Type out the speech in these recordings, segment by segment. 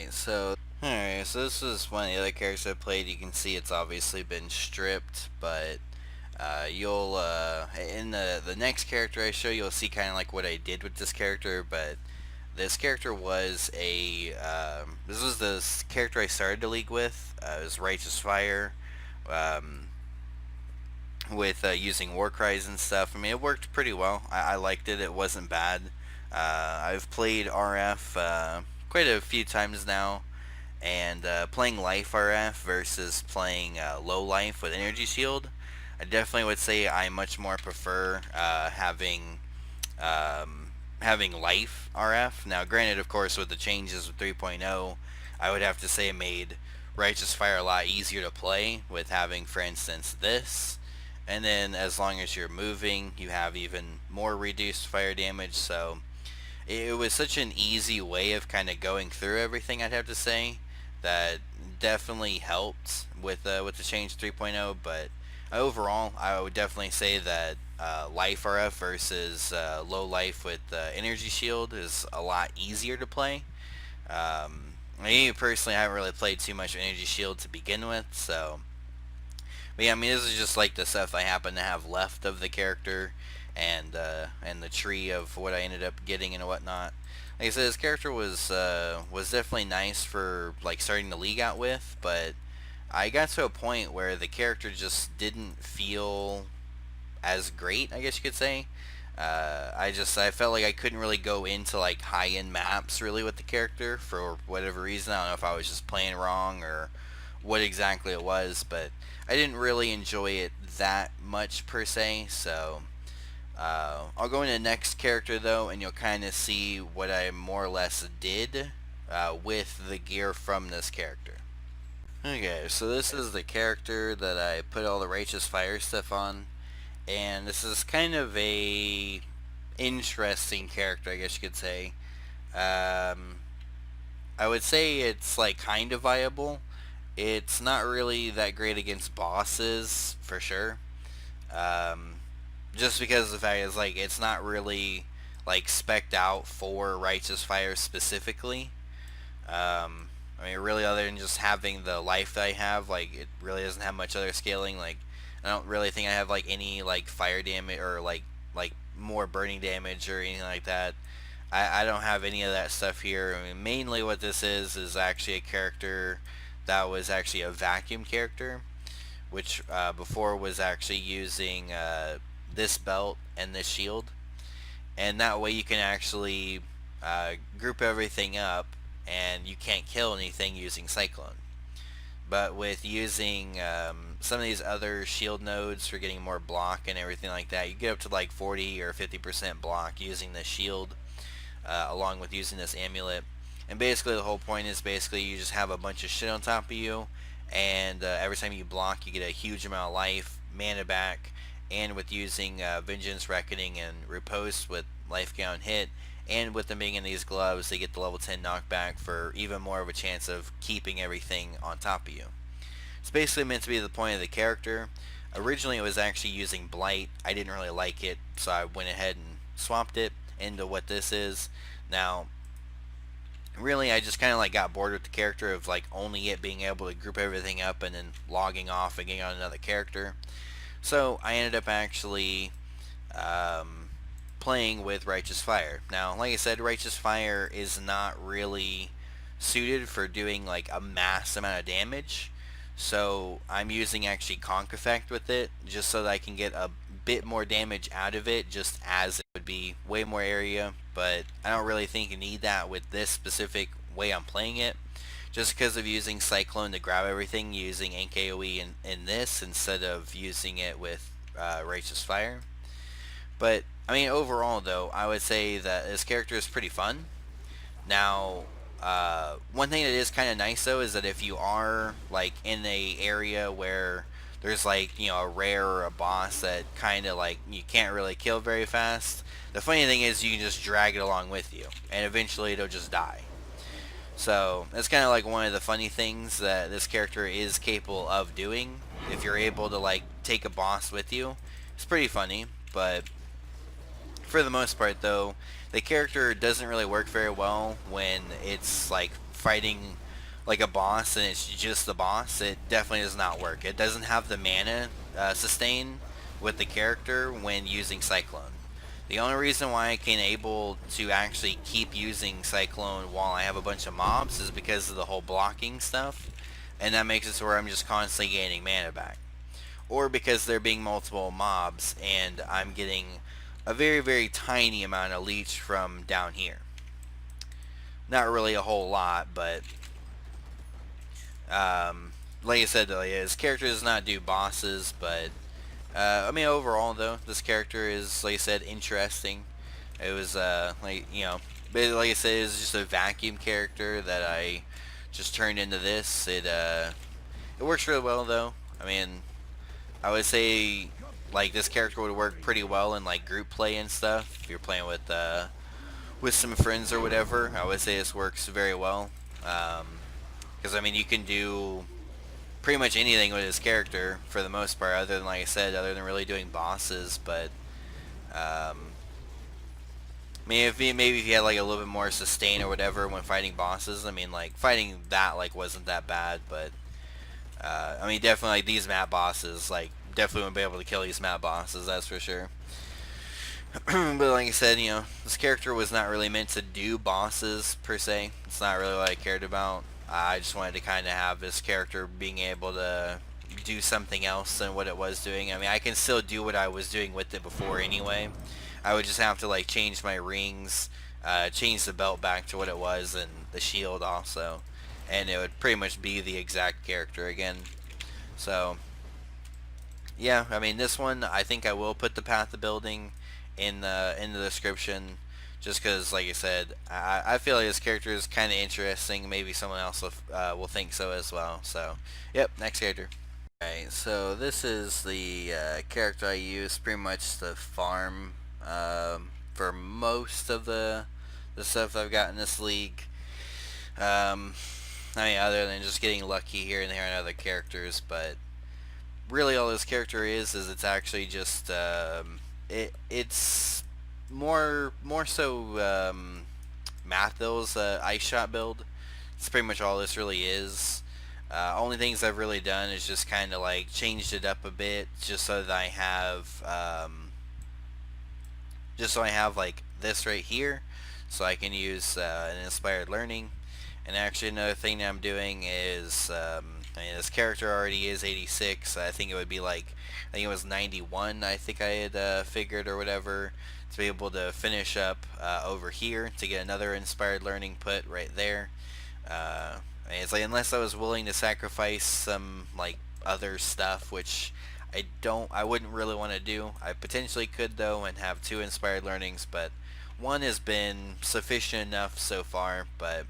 Alright, so this is one of the other characters I played. You can see it's obviously been stripped, but you'll in the next character I show, you'll see kind of like what I did with this character. But this character was this was the character I started the league with. It was Righteous Fire, um, with using war cries and stuff. I mean, it worked pretty well. I liked it. It wasn't bad. I've played RF quite a few times now, and playing life RF versus playing low life with energy shield, I definitely would say I much more prefer having life RF. Now, granted, of course, with the changes with 3.0, I would have to say it made Righteous Fire a lot easier to play with having, for instance, this. And then as long as you're moving, you have even more reduced fire damage. So it was such an easy way of kind of going through everything, I'd have to say, that definitely helped with the change 3.0. But overall, I would definitely say that life RF versus low life with energy shield is a lot easier to play. Me personally, I haven't really played too much energy shield to begin with, so. But yeah, I mean, this is just like the stuff I happen to have left of the character, and the tree of what I ended up getting and whatnot. Like I said, this character was definitely nice for like starting the league out with, but I got to a point where the character just didn't feel as great, I guess you could say. I felt like I couldn't really go into like high end maps really with the character for whatever reason. I don't know if I was just playing wrong or what exactly it was, but I didn't really enjoy it that much per se. So I'll go into the next character though, and you'll kind of see what I more or less did with the gear from this character. Okay, so this is the character that I put all the Righteous Fire stuff on, and this is kind of a interesting character, I guess you could say. Um, I would say it's like kind of viable. It's not really that great against bosses for sure. Um, just because the fact is like it's not really like specced out for Righteous Fire specifically. I mean, really, other than just having the life that I have, like it really doesn't have much other scaling. Like I don't really think I have like any like fire damage or like more burning damage or anything like that. I don't have any of that stuff here. I mean, mainly what this is actually a character that was actually a vacuum character, which before was actually using this belt and this shield, and that way you can actually group everything up, and you can't kill anything using Cyclone. But with using some of these other shield nodes for getting more block and everything like that, you get up to like 40 or 50% block using the shield, along with using this amulet. And basically the whole point is basically you just have a bunch of shit on top of you, and every time you block you get a huge amount of life, mana back, and with using Vengeance, Reckoning, and Riposte with life gain hit, and with them being in these gloves, they get the level 10 knockback for even more of a chance of keeping everything on top of you. It's basically meant to be the point of the character. Originally it was actually using Blight. I didn't really like it, so I went ahead and swapped it into what this is. Now, really I just kind of like got bored with the character of like only it being able to group everything up and then logging off and getting on another character. So I ended up actually um, playing with Righteous Fire. Now, like I said, Righteous Fire is not really suited for doing like a mass amount of damage. So I'm using actually Conk Effect with it just so that I can get a bit more damage out of it, just as it would be way more area. But I don't really think you need that with this specific way I'm playing it. Just because of using Cyclone to grab everything, using NKOE in this instead of using it with Righteous Fire. But I mean, overall though, I would say that this character is pretty fun. Now, one thing that is kind of nice though is that if you are like in a area where there's like a rare or a boss that kind of like you can't really kill very fast, the funny thing is you can just drag it along with you, and eventually it'll just die. So that's kind of like one of the funny things that this character is capable of doing. If you're able to like take a boss with you, it's pretty funny. But for the most part though, the character doesn't really work very well when it's like fighting like a boss and it's just the boss, it definitely does not work. It doesn't have the mana sustain with the character when using Cyclone. The only reason why I can able to actually keep using Cyclone while I have a bunch of mobs is because of the whole blocking stuff, and that makes it so where I'm just constantly gaining mana back. Or because there being multiple mobs and I'm getting a very, very tiny amount of leech from down here. Not really a whole lot, but like I said, though, yeah, his character does not do bosses, but I mean, overall, though, this character is, like I said, interesting. It was, but like I said, it was just a vacuum character that I just turned into this. It works really well, though. I mean, I would say, like, this character would work pretty well in, like, group play and stuff. If you're playing with some friends or whatever, I would say this works very well. Because, I mean, you can do pretty much anything with his character for the most part, other than, like I said, other than really doing bosses. But I mean, maybe if you had like a little bit more sustain or whatever when fighting bosses, I mean, like fighting that like wasn't that bad. But I mean, definitely like these map bosses, like definitely wouldn't be able to kill these map bosses, that's for sure. But like I said, this character was not really meant to do bosses per se. It's not really what I cared about. I just wanted to kind of have this character being able to do something else than what it was doing. I mean, I can still do what I was doing with it before anyway. I would just have to like change my rings, change the belt back to what it was, and the shield also, and it would pretty much be the exact character again. So yeah, I mean, this one I think I will put the path of building in the description, just because, like I said, I feel like this character is kind of interesting. Maybe someone else will think so as well. So, yep, next character. Alright, so this is the character I use pretty much to farm for most of the stuff I've got in this league. I mean, other than just getting lucky here and there on other characters, but really all this character is it's actually just it's more so Mathil's ice shot build. It's pretty much all this really is. Only things I've really done is just kind of like changed it up a bit, just so that I have like this right here, so I can use an inspired learning. And actually, another thing that I'm doing is, I mean, this character already is 86. I think it would be like, I think it was 91. I think I had figured or whatever, to be able to finish up over here to get another inspired learning put right there. I mean, it's like, unless I was willing to sacrifice some like other stuff, which I wouldn't really want to do. I potentially could though and have two inspired learnings, but one has been sufficient enough so far. But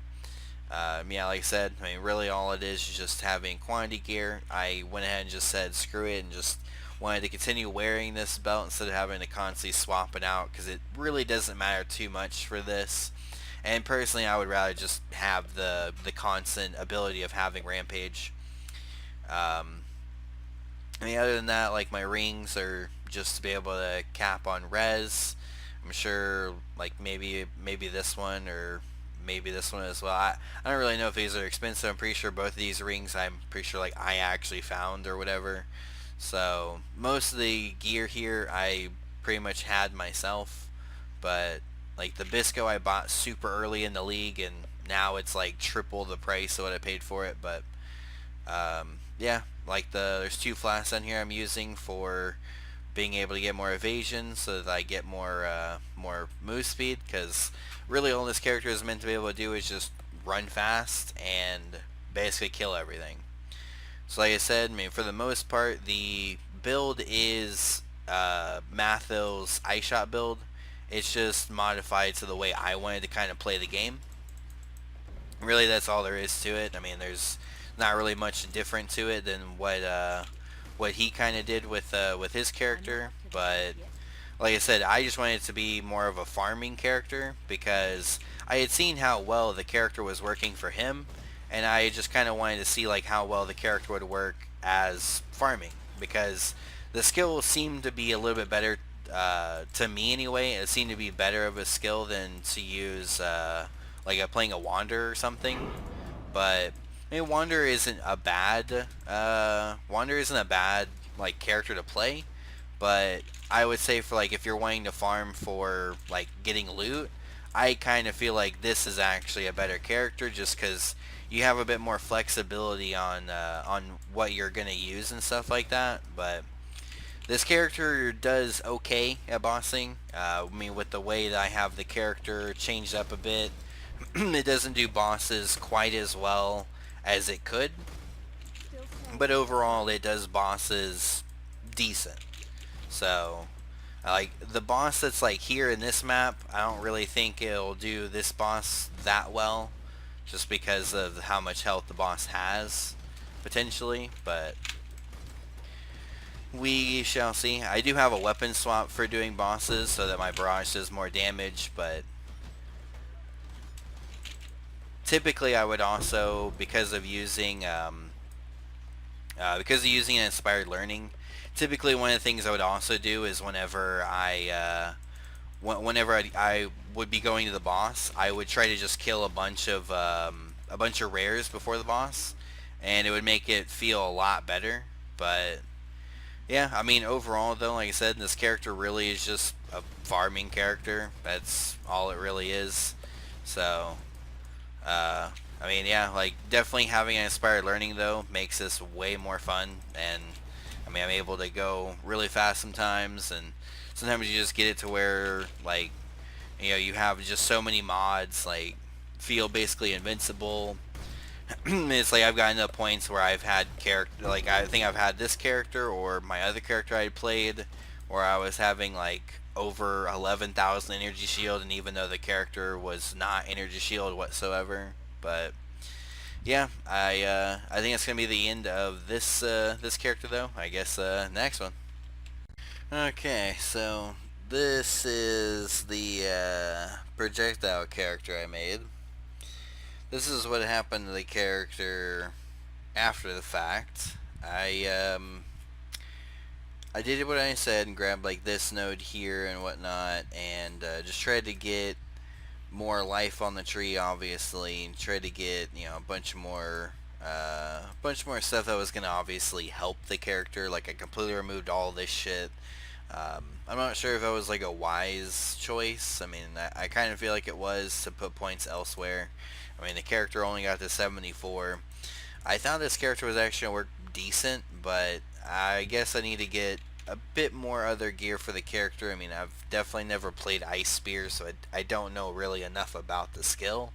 yeah, like I said, I mean, really all it is just having quantity gear. I went ahead and just said screw it and just wanted to continue wearing this belt instead of having to constantly swap it out, because it really doesn't matter too much for this. And personally, I would rather just have the constant ability of having Rampage. Um, I mean, other than that, like my rings are just to be able to cap on res. I'm sure, like maybe this one or maybe this one as well. I don't really know if these are expensive. I'm pretty sure both of these rings, I'm pretty sure like I actually found or whatever. So most of the gear here I pretty much had myself, but like the Bisco I bought super early in the league, and now it's like triple the price of what I paid for it. But yeah, like there's two flasks on here I'm using for being able to get more evasion, so that I get more move speed, because really all this character is meant to be able to do is just run fast and basically kill everything. So like I said, I mean, for the most part, the build is Mathil's ice shot build. It's just modified to the way I wanted to kind of play the game. Really, that's all there is to it. I mean, there's not really much different to it than what he kind of did with his character. But like I said, I just wanted it to be more of a farming character, because I had seen how well the character was working for him, and I just kind of wanted to see like how well the character would work as farming, because the skill seemed to be a little bit better to me anyway. It seemed to be better of a skill than to use like playing a wander or something. But I mean, Wander isn't a bad like character to play. But I would say for like if you're wanting to farm for like getting loot, I kind of feel like this is actually a better character just because you have a bit more flexibility on what you're gonna use and stuff like that. But this character does okay at bossing. I mean, with the way that I have the character changed up a bit, it doesn't do bosses quite as well as it could. But overall, it does bosses decent. So, like the boss that's like here in this map, I don't really think it'll do this boss that well, just because of how much health the boss has, potentially. But we shall see. I do have a weapon swap for doing bosses so that my barrage does more damage, but typically I would also, because of using inspired learning, typically one of the things I would also do is whenever I would be going to the boss, I would try to just kill a bunch of rares before the boss, and it would make it feel a lot better. But yeah, I mean overall though, like I said, this character really is just a farming character. That's all it really is. So uh, I mean, yeah, like definitely having an inspired learning though makes this way more fun, and I mean, I'm able to go really fast sometimes, and sometimes you just get it to where like you have just so many mods like feel basically invincible. It's like I've gotten to points where I've had character like I think I've had this character or my other character I played where I was having like over 11,000 energy shield, and even though the character was not energy shield whatsoever. But yeah, I think it's gonna be the end of this character though. I guess next one. Okay, so this is the projectile character I made. This is what happened to the character after the fact. I did what I said and grabbed like this node here and whatnot, and just tried to get more life on the tree, obviously, and tried to get a bunch more stuff that was gonna obviously help the character. Like I completely removed all this shit. I'm not sure if that was like a wise choice. I mean, I kind of feel like it was to put points elsewhere. I mean, the character only got to 74. I thought this character was actually going to work decent, but I guess I need to get a bit more other gear for the character. I mean, I've definitely never played Ice Spear, so I don't know really enough about the skill.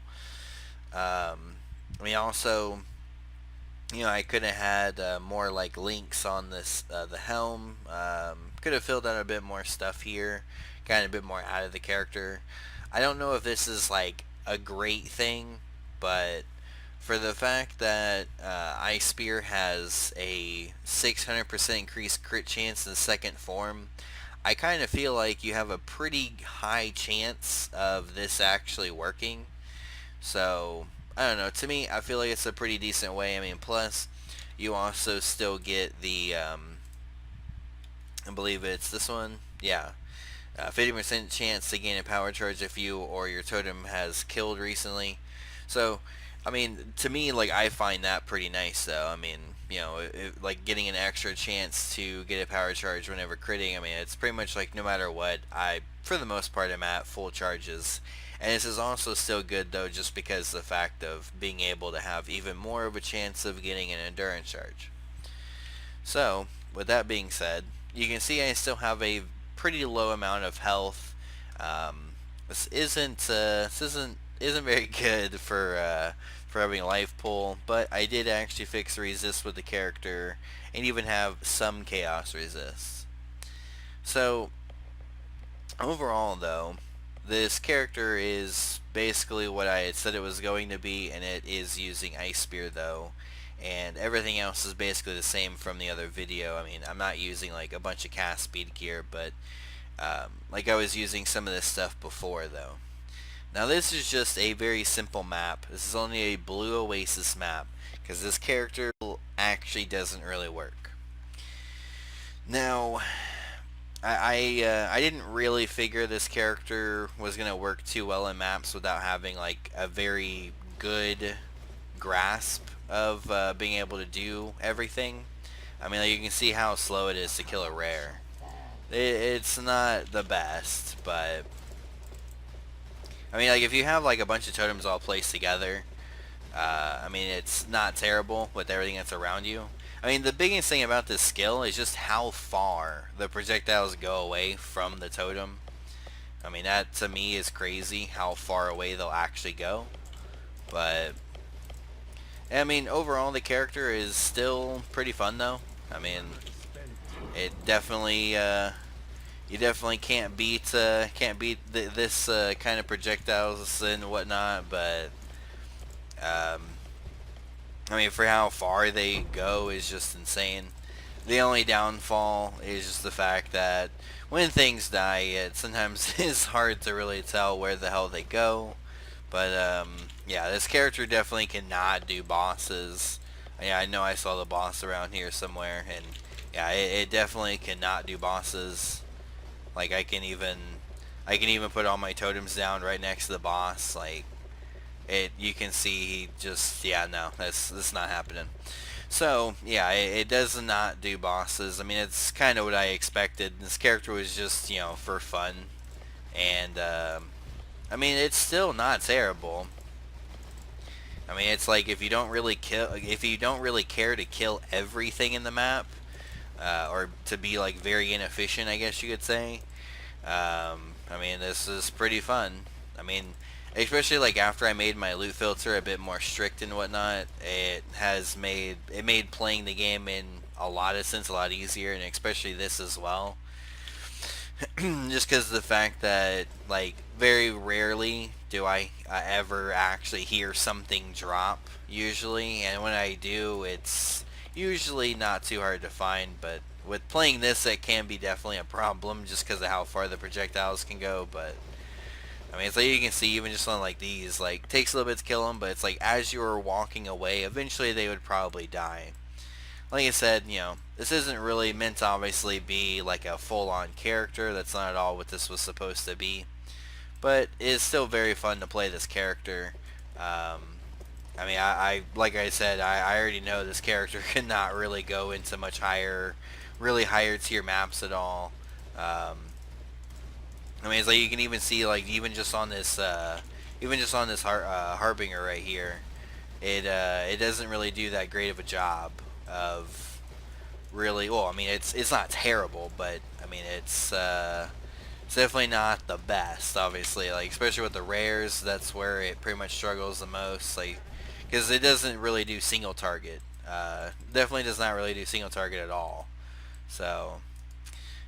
I mean, also, I could have had more like links on this the helm. Could have filled out a bit more stuff here, gotten a bit more out of the character. I don't know if this is like a great thing, but for the fact that Ice Spear has a 600% increased crit chance in second form, I kind of feel like you have a pretty high chance of this actually working. So, I don't know. To me, I feel like it's a pretty decent way. I mean, plus, you also still get I believe it's this one. Yeah. 50% chance to gain a power charge if you or your totem has killed recently. So, I mean, to me, like, I find that pretty nice, though. I mean, like, getting an extra chance to get a power charge whenever critting, I mean, it's pretty much like no matter what, for the most part, am at full charges. And this is also still good, though, just because of the fact of being able to have even more of a chance of getting an endurance charge. So, with that being said, you can see I still have a pretty low amount of health. This isn't very good for having a life pool, but I did actually fix resist with the character and even have some chaos resist. So overall, though, this character is basically what I had said it was going to be, and it is using Ice Spear though. And everything else is basically the same from the other video. I mean, I'm not using like a bunch of cast speed gear, but like I was using some of this stuff before though. Now this is just a very simple map. This is only a blue oasis map because this character actually doesn't really work. Now, I didn't really figure this character was gonna work too well in maps without having like a very good grasp of being able to do everything. I mean, like, you can see how slow it is to kill a rare. It's not the best, but I mean, like, if you have like a bunch of totems all placed together, I mean, it's not terrible with everything that's around you. I mean, the biggest thing about this skill is just how far the projectiles go away from the totem. I mean, that to me is crazy how far away they'll actually go. But I mean, overall the character is still pretty fun though. I mean, it definitely you definitely can't beat this kind of projectiles and whatnot. But um, I mean, for how far they go is just insane. The only downfall is just the fact that when things die, it sometimes is hard to really tell where the hell they go. But yeah, this character definitely cannot do bosses. Yeah, I know I saw the boss around here somewhere, and yeah, it definitely cannot do bosses. Like I can even put all my totems down right next to the boss. Like you can see he just, yeah, no, that's not happening. So yeah, it does not do bosses. I mean, it's kind of what I expected. This character was just, you know, for fun, and I mean, it's still not terrible. I mean, it's like if you don't really care to kill everything in the map, or to be like very inefficient, I guess you could say. I mean, this is pretty fun. I mean, especially like after I made my loot filter a bit more strict and whatnot, it made playing the game in a lot of sense a lot easier, and especially this as well. Just because of the fact that like very rarely do I ever actually hear something drop usually, and when I do, it's usually not too hard to find. But with playing this, it can be definitely a problem just because of how far the projectiles can go. But I mean, it's like you can see even just on like these, like takes a little bit to kill them, but it's like as you're walking away, eventually they would probably die. Like I said, you know, this isn't really meant to obviously be like a full-on character. That's not at all what this was supposed to be. But it's still very fun to play this character. I mean, I like I said, I already know this character cannot really go into much higher, really higher tier maps at all. Um, I mean, it's like you can even see like even just on this Harbinger right here, it doesn't really do that great of a job of really. Well, I mean, it's not terrible, but I mean, it's definitely not the best. Obviously, like especially with the rares, that's where it pretty much struggles the most. Like, because it doesn't really do single target. Definitely does not really do single target at all. So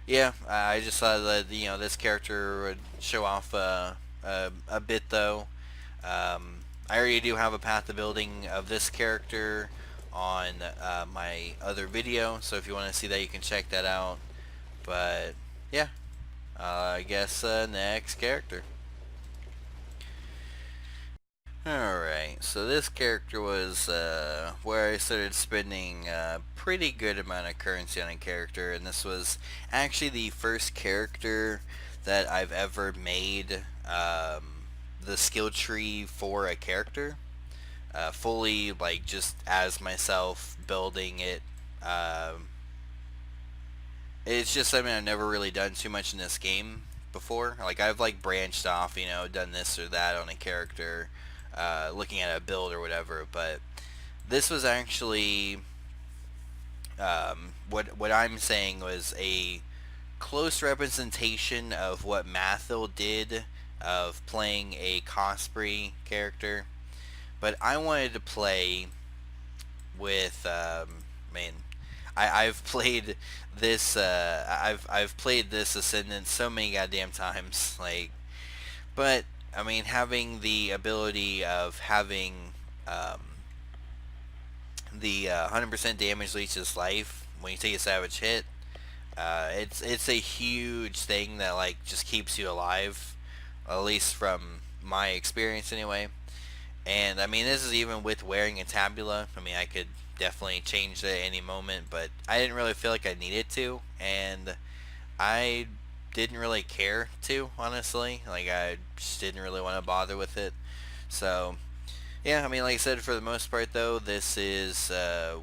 yeah, I just thought that this character would show off a bit though. I already do have a path to building of this character on my other video, so if you want to see that, you can check that out. But yeah, I guess next character. Alright, so this character was where I started spending a pretty good amount of currency on a character, and this was actually the first character that I've ever made the skill tree for a character. Fully, like, just as myself, building it. It's just something I've never really done too much in this game before. Like, I've, like, branched off, done this or that on a character, looking at a build or whatever, but this was actually, what I'm saying was a close representation of what Mathil did of playing a Cosprey character. But I wanted to play with, man, I've played this, I've played this Ascendant so many goddamn times, like, but I mean, having the ability of having the 100% damage leeches life when you take a savage hit, it's a huge thing that like just keeps you alive, at least from my experience anyway. And I mean, this is even with wearing a tabula. I mean, I could definitely change that at any moment, but I didn't really feel like I needed to, and I didn't really care to, honestly. Like, I just didn't really want to bother with it. So, Yeah, I mean, like I said, for the most part, though, this is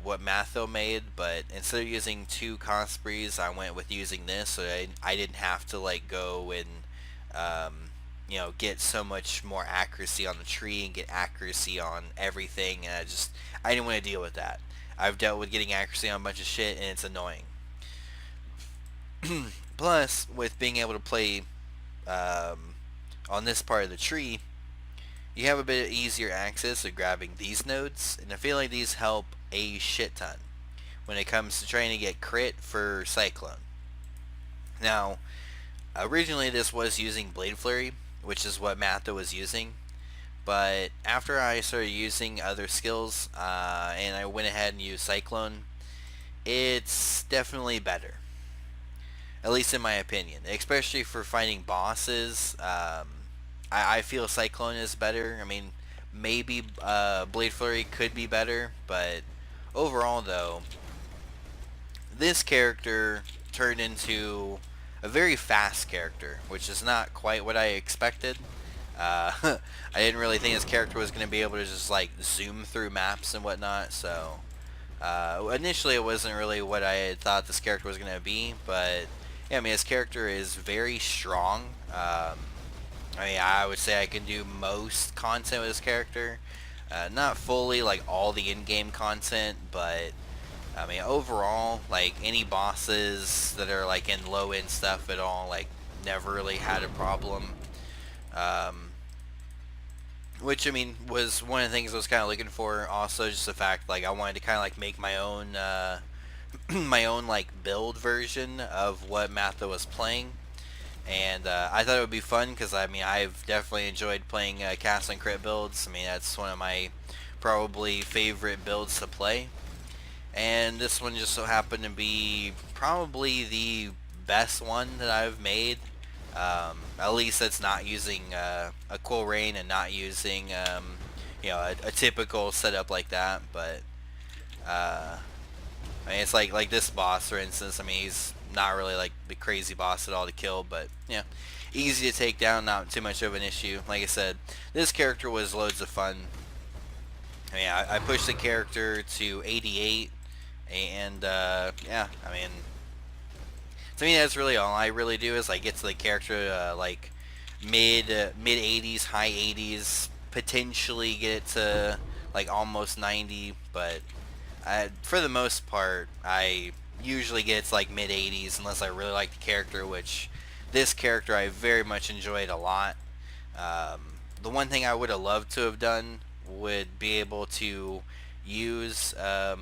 what Matho made, but instead of using two Consprees, I went with using this, so I didn't have to, like, go and, get so much more accuracy on the tree and get accuracy on everything, and I didn't want to deal with that. I've dealt with getting accuracy on a bunch of shit, and it's annoying. Plus, with being able to play um, on this part of the tree, you have a bit easier access to grabbing these nodes, and I feel like these help a shit ton when it comes to trying to get crit for Cyclone. Now, originally this was using Blade Flurry, which is what Matha was using, but after I started using other skills, and I went ahead and used Cyclone, it's definitely better. At least in my opinion, especially for fighting bosses. I feel Cyclone is better. I mean, maybe Blade Flurry could be better, but overall, though, this character turned into a very fast character, which is not quite what I expected. I didn't really think this character was going to be able to just like zoom through maps and whatnot, so initially it wasn't really what I had thought this character was going to be, but yeah, I mean, his character is very strong. I mean, I would say I can do most content with this character. Not fully, like, all the in-game content, but, I mean, overall, like, any bosses that are, like, in low-end stuff at all, like, never really had a problem. Um, which, I mean, was one of the things I was kind of looking for. Also, just the fact, like, I wanted to kind of, like, make my own, my own, like, build version of what Matha was playing. And I thought it would be fun because I mean I've definitely enjoyed playing cast and crit builds. I mean that's one of my probably favorite builds to play, and this one just so happened to be probably the best one that I've made. At least that's not using a cool rain and not using a typical setup like that. But uh, I mean, it's like this boss, for instance. I mean, he's not really like the crazy boss at all to kill, but yeah, easy to take down, not too much of an issue. Like I said, this character was loads of fun. I mean, I pushed the character to 88, and yeah, I mean, to me that's really all I really do is like get to the character like mid 80s, high 80s, potentially get it to like almost 90, but for the most part, I usually get to like mid 80s unless I really like the character, which this character I very much enjoyed a lot. Um, the one thing I would have loved to have done would be able to use the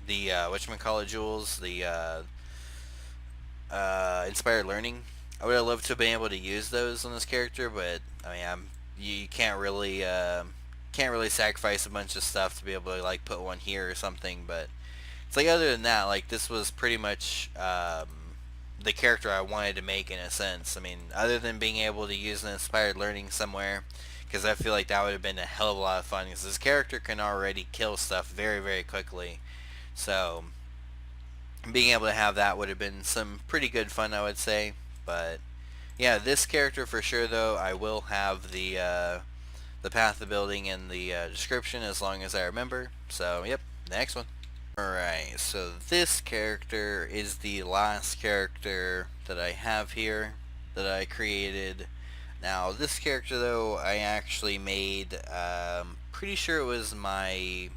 whatchamacallit jewels, the inspired learning. I would have loved to have been able to use those on this character, but I mean, you can't really sacrifice a bunch of stuff to be able to like put one here or something. But it's like other than that, like this was pretty much the character I wanted to make in a sense. I mean, other than being able to use an inspired learning somewhere, because I feel like that would have been a hell of a lot of fun. Because this character can already kill stuff very very quickly, so being able to have that would have been some pretty good fun, I would say. But yeah, this character for sure though, I will have the path of building in the description as long as I remember. So yep, next one. Alright, so this character is the last character that I have here that I created. Now this character though I actually made, pretty sure it was my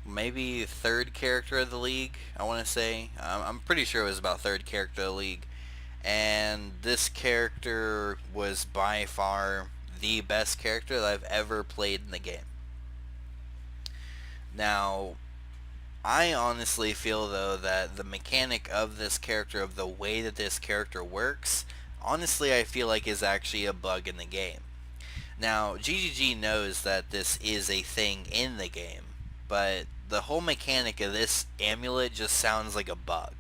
maybe third character of the league, I want to say. I'm pretty sure it was about third character of the league. And this character was by far the best character that I've ever played in the game. Now, I honestly feel though that the mechanic of this character, of the way that this character works, honestly I feel like is actually a bug in the game. Now, GGG knows that this is a thing in the game, but the whole mechanic of this amulet just sounds like a bug.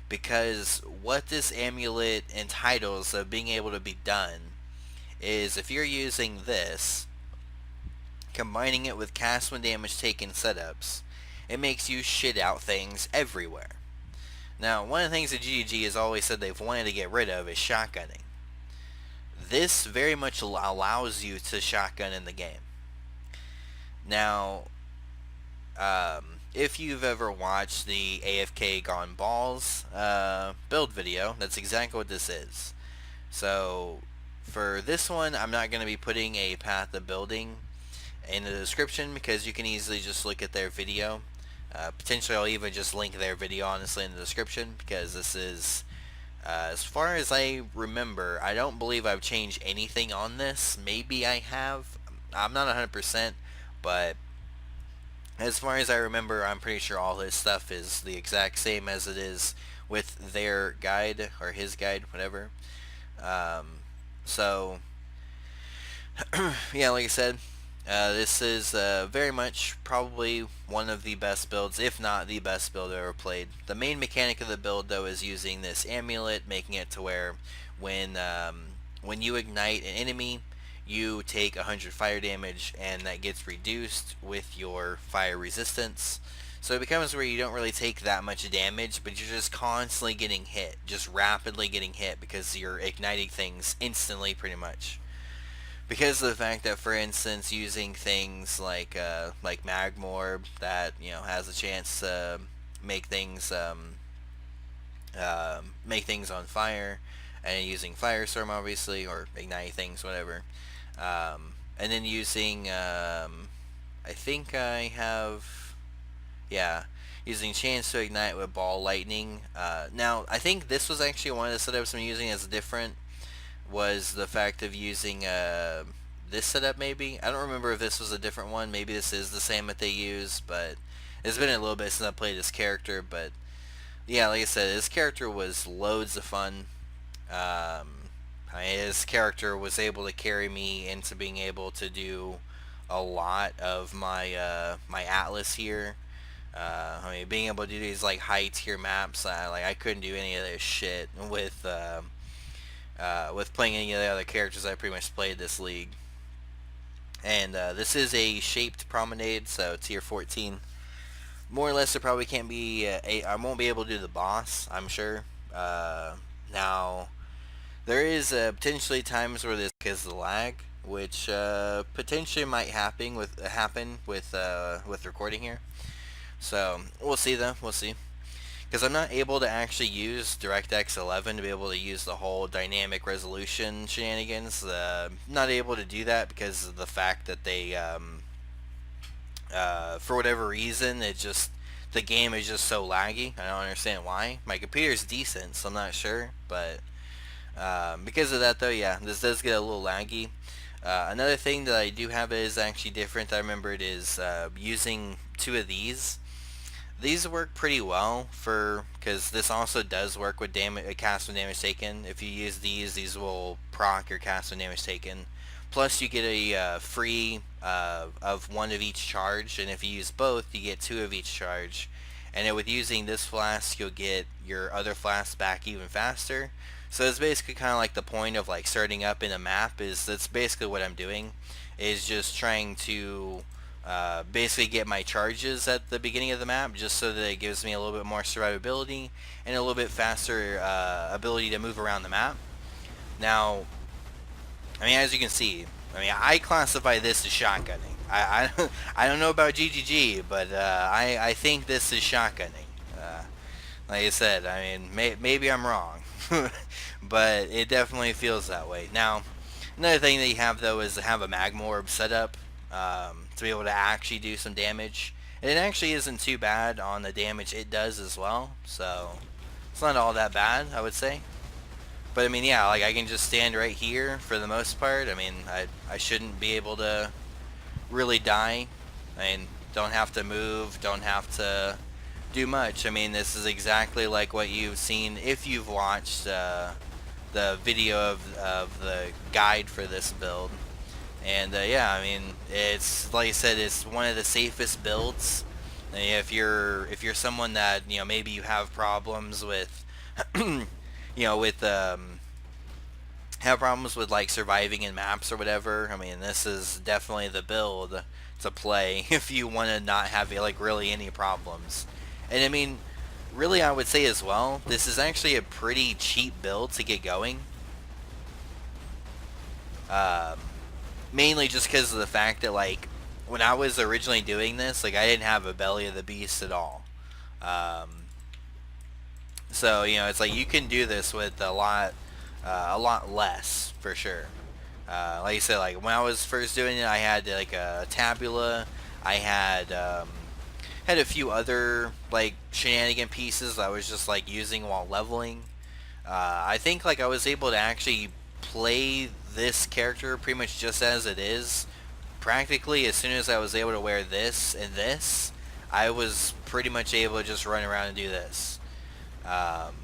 Because what this amulet entitles of being able to be done is if you're using this, combining it with cast when damage taken setups, it makes you shit out things everywhere. Now, one of the things that GGG has always said they've wanted to get rid of is shotgunning. This very much allows you to shotgun in the game. Now, if you've ever watched the AFK Gone Balls build video, that's exactly what this is. So for this one, I'm not going to be putting a path of building in the description because you can easily just look at their video. Potentially I'll even just link their video honestly in the description because this is, as far as I remember, I don't believe I've changed anything on this. Maybe I have. I'm not 100%, but as far as I remember, I'm pretty sure all his stuff is the exact same as it is with their guide, or his guide, whatever. Um, so, yeah, like I said, this is very much probably one of the best builds, if not the best build I've ever played. The main mechanic of the build, though, is using this amulet, making it to where when you ignite an enemy, you take 100 fire damage, and that gets reduced with your fire resistance. So it becomes where you don't really take that much damage, but you're just constantly getting hit, just rapidly getting hit because you're igniting things instantly pretty much. Because of the fact that, for instance, using things like Magmorb that has a chance to make things make things on fire, and using Firestorm obviously, or igniting things, whatever. And then using I think I have, yeah, using Chance to Ignite with Ball Lightning. Now, I think this was actually one of the setups I'm using as different, was the fact of using this setup maybe. I don't remember if this was a different one. Maybe this is the same that they use, but it's been a little bit since I played this character. But yeah, like I said, this character was loads of fun. His character was able to carry me into being able to do a lot of my Atlas here. Being able to do these like high tier maps, I couldn't do any of this shit with playing any of the other characters I pretty much played this league. And this is a shaped promenade, so tier 14. More or less, it probably can't be. I won't be able to do the boss, I'm sure. Now, there is potentially times where this is the lag, which potentially might happen with recording here. So we'll see though. We'll see. Because I'm not able to actually use DirectX 11 to be able to use the whole dynamic resolution shenanigans. Not able to do that because of the fact that they, for whatever reason, the game is just so laggy. I don't understand why. My computer's decent, so I'm not sure. But because of that, though, yeah, this does get a little laggy. Another thing that I do have is actually different. I remembered is using two of these. These work pretty well because this also does work with cast with damage taken. If you use these will proc your cast with damage taken. Plus you get a free of one of each charge, and if you use both, you get two of each charge. And then with using this flask, you'll get your other flask back even faster. So it's basically kind of like the point of like starting up in a map. That's basically what I'm doing, is just trying to basically get my charges at the beginning of the map, just so that it gives me a little bit more survivability and a little bit faster ability to move around the map. Now, as you can see, I classify this as shotgunning. I don't know about GGG, but I think this is shotgunning. Like I said, maybe I'm wrong, but it definitely feels that way. Now, another thing that you have though is to have a Magmorb setup. To be able to actually do some damage. And it actually isn't too bad on the damage it does as well, so it's not all that bad, I would say. But yeah, like I can just stand right here for the most part. I shouldn't be able to really die. Don't have to move, don't have to do much. This is exactly like what you've seen if you've watched the video of the guide for this build. And yeah, it's like I said, it's one of the safest builds. And if you're someone that maybe you have problems with, have problems with like surviving in maps or whatever. This is definitely the build to play if you want to not have like really any problems. And really, I would say as well, this is actually a pretty cheap build to get going. Mainly just because of the fact that like when I was originally doing this, like I didn't have a belly of the beast at all. Um, so it's like you can do this with a lot less for sure. Like I said, like when I was first doing it, I had like a tabula. I had a few other like shenanigan pieces I was just like using while leveling. I think like I was able to actually play this character pretty much just as it is. Practically, as soon as I was able to wear this and this, I was pretty much able to just run around and do this. Um,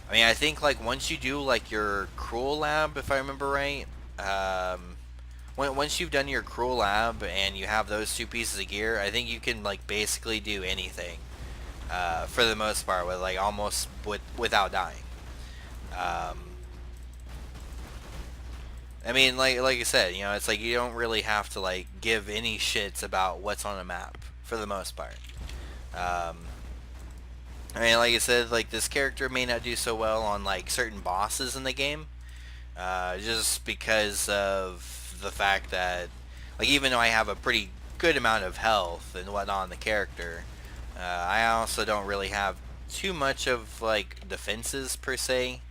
I mean, I think like once you do like your cruel lab, if I remember right, once you've done your cruel lab and you have those two pieces of gear, I think you can like basically do anything for the most part with like almost without dying. Um, I mean, like I said, it's like you don't really have to like give any shits about what's on a map for the most part. Um, I mean, like I said, like this character may not do so well on like certain bosses in the game, just because of the fact that, like, even though I have a pretty good amount of health and whatnot on the character, I also don't really have too much of like defenses per se.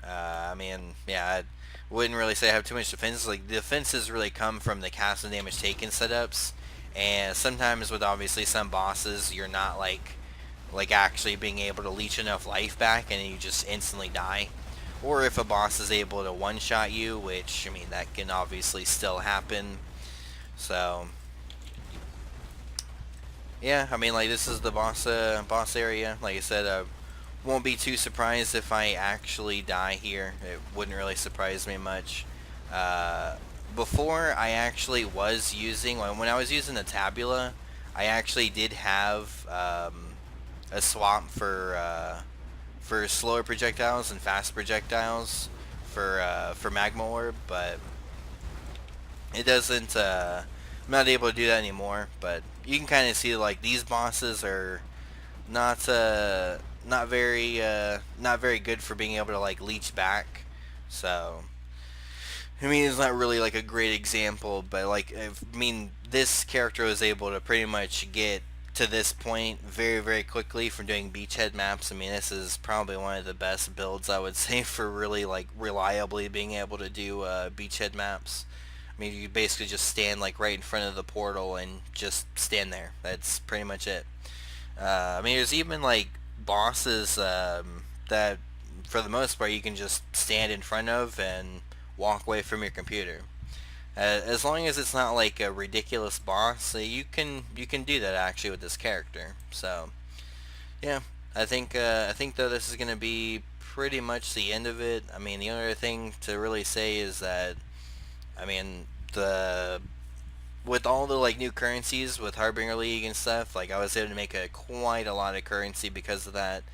I mean, yeah, I wouldn't really say I have too much defenses. Like, the defenses really come from the cast and damage taken setups, and sometimes with obviously some bosses, you're not like actually being able to leech enough life back, and you just instantly die. Or if a boss is able to one-shot you, which I mean that can obviously still happen. So yeah, I mean like this is the boss area. Like I said, won't be too surprised if I actually die here. It wouldn't really surprise me much. Uh, Before I actually was using, when I was using the tabula, I actually did have a swap for slower projectiles and fast projectiles for magma orb, but it doesn't. I'm not able to do that anymore. But you can kind of see like these bosses are not not very good for being able to like leech back. So I mean, it's not really like a great example, but like I mean, this character was able to pretty much get to this point very very quickly from doing beachhead maps. I mean, this is probably one of the best builds I would say for really like reliably being able to do beachhead maps. I mean, you basically just stand like right in front of the portal and just stand there. That's pretty much it. I mean, there's even like bosses that, for the most part, you can just stand in front of and walk away from your computer. As long as it's not like a ridiculous boss, you can do that actually with this character. So yeah, I think though this is gonna be pretty much the end of it. I mean, the only other thing to really say is that I mean the with all the like new currencies with Harbinger League and stuff, like I was able to make quite a lot of currency because of that.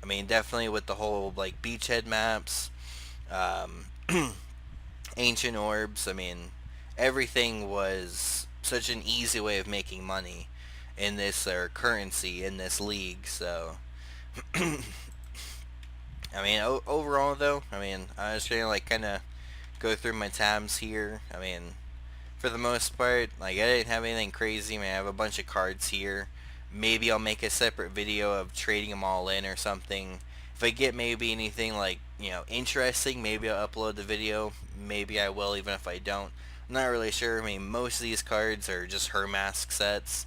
I mean, definitely with the whole like beachhead maps, um, ancient orbs. I mean, everything was such an easy way of making money in this currency in this league. So, I mean, overall though, I mean, I was gonna like kind of go through my tabs here. I mean, for the most part, like I didn't have anything crazy. I mean, I have a bunch of cards here. Maybe I'll make a separate video of trading them all in or something. If I get maybe anything like interesting, maybe I'll upload the video. Maybe I will, even if I don't. I'm not really sure. I mean, most of these cards are just Hermask sets.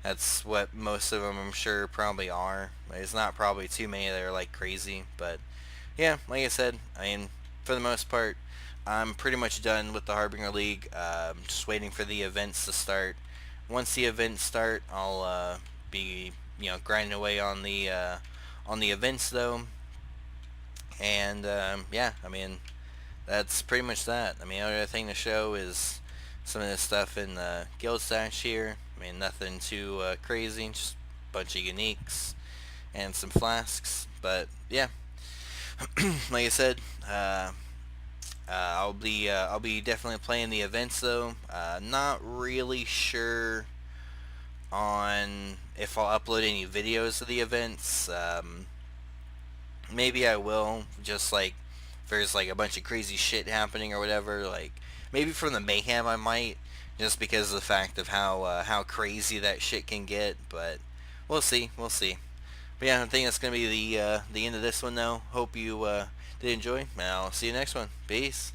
That's what most of them, I'm sure, probably are. It's not probably too many that are like crazy, but yeah, like I said, I mean, for the most part, I'm pretty much done with the Harbinger League. Just waiting for the events to start. Once the events start, I'll be grinding away on the events though. And yeah, I mean that's pretty much that. I mean, the other thing to show is some of this stuff in the guild stash here. I mean, nothing too crazy, just a bunch of uniques and some flasks. But yeah, like I said, I'll be definitely playing the events though. Not really sure on if I'll upload any videos of the events. Maybe I will, just like if there's like a bunch of crazy shit happening or whatever. Like maybe from the mayhem I might, just because of the fact of how crazy that shit can get. But we'll see, we'll see. But yeah, I think that's gonna be the end of this one. Though, hope you did enjoy. And I'll see you next one. Peace.